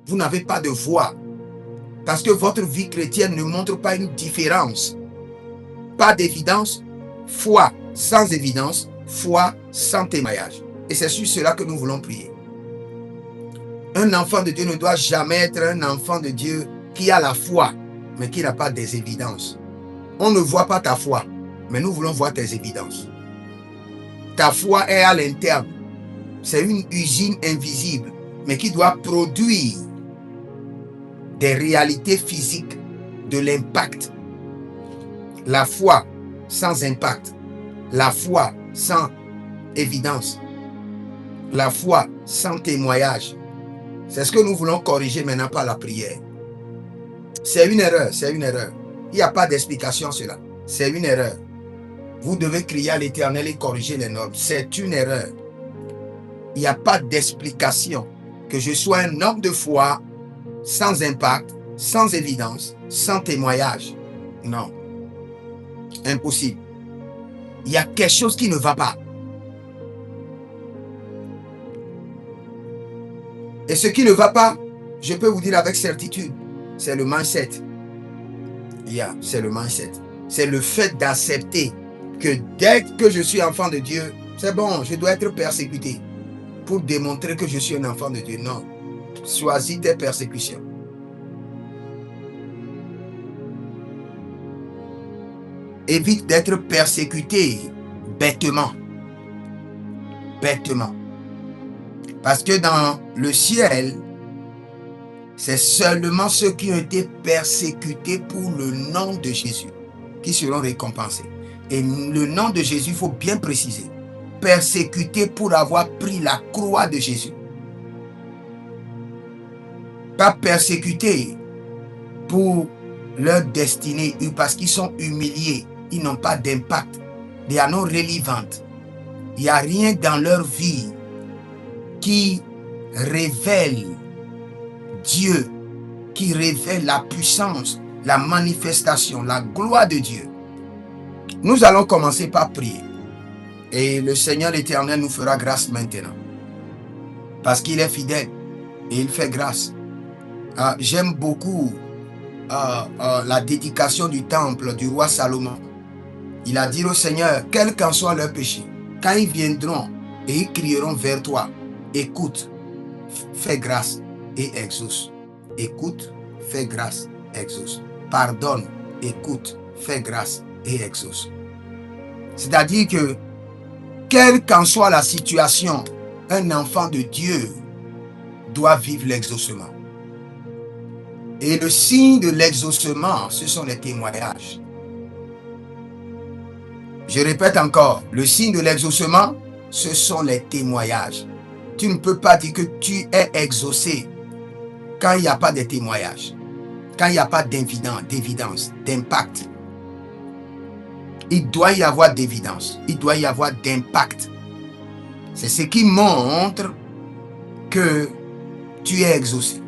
vous n'avez pas de voix. Parce que votre vie chrétienne ne montre pas une différence. Pas d'évidence, foi sans évidence, foi sans témoignage. Et c'est sur cela que nous voulons prier. Un enfant de Dieu ne doit jamais être un enfant de Dieu qui a la foi, mais qui n'a pas des évidences. On ne voit pas ta foi, mais nous voulons voir tes évidences. Ta foi est à l'interne. C'est une usine invisible, mais qui doit produire des réalités physiques, de l'impact. La foi sans impact, la foi sans évidence, la foi sans témoignage. C'est ce que nous voulons corriger maintenant par la prière. C'est une erreur, c'est une erreur. Il n'y a pas d'explication sur cela. C'est une erreur. Vous devez crier à l'Éternel et corriger les normes. C'est une erreur. Il n'y a pas d'explication que je sois un homme de foi sans impact, sans évidence, sans témoignage. Non. Impossible. Il y a quelque chose qui ne va pas. Et ce qui ne va pas, je peux vous dire avec certitude, c'est le mindset. C'est le mindset. C'est le fait d'accepter que dès que je suis enfant de Dieu, c'est bon, je dois être persécuté pour démontrer que je suis un enfant de Dieu. Non. Choisis tes persécutions. Évite d'être persécuté bêtement. Bêtement. Parce que dans le ciel, c'est seulement ceux qui ont été persécutés pour le nom de Jésus qui seront récompensés. Et le nom de Jésus, il faut bien préciser. Persécutés pour avoir pris la croix de Jésus. Pas persécutés pour leur destinée, parce qu'ils sont humiliés. Ils n'ont pas d'impact. They are not relevant. Il n'y a rien dans leur vie qui révèle Dieu, qui révèle la puissance, la manifestation, la gloire de Dieu. Nous allons commencer par prier. Et le Seigneur éternel nous fera grâce maintenant. Parce qu'il est fidèle et il fait grâce. J'aime beaucoup la dédication du temple du roi Salomon. Il a dit au Seigneur, quel qu'en soit leur péché, quand ils viendront et ils crieront vers toi, écoute, fais grâce et exauce. Écoute, fais grâce, exauce. Pardonne, écoute, fais grâce et exauce. C'est-à-dire que, quelle qu'en soit la situation, un enfant de Dieu doit vivre l'exaucement. Et le signe de l'exaucement, ce sont les témoignages. Je répète encore, le signe de l'exaucement, ce sont les témoignages. Tu ne peux pas dire que tu es exaucé quand il n'y a pas de témoignages, quand il n'y a pas d'évidence, d'impact. Il doit y avoir d'évidence, il doit y avoir d'impact. C'est ce qui montre que tu es exaucé.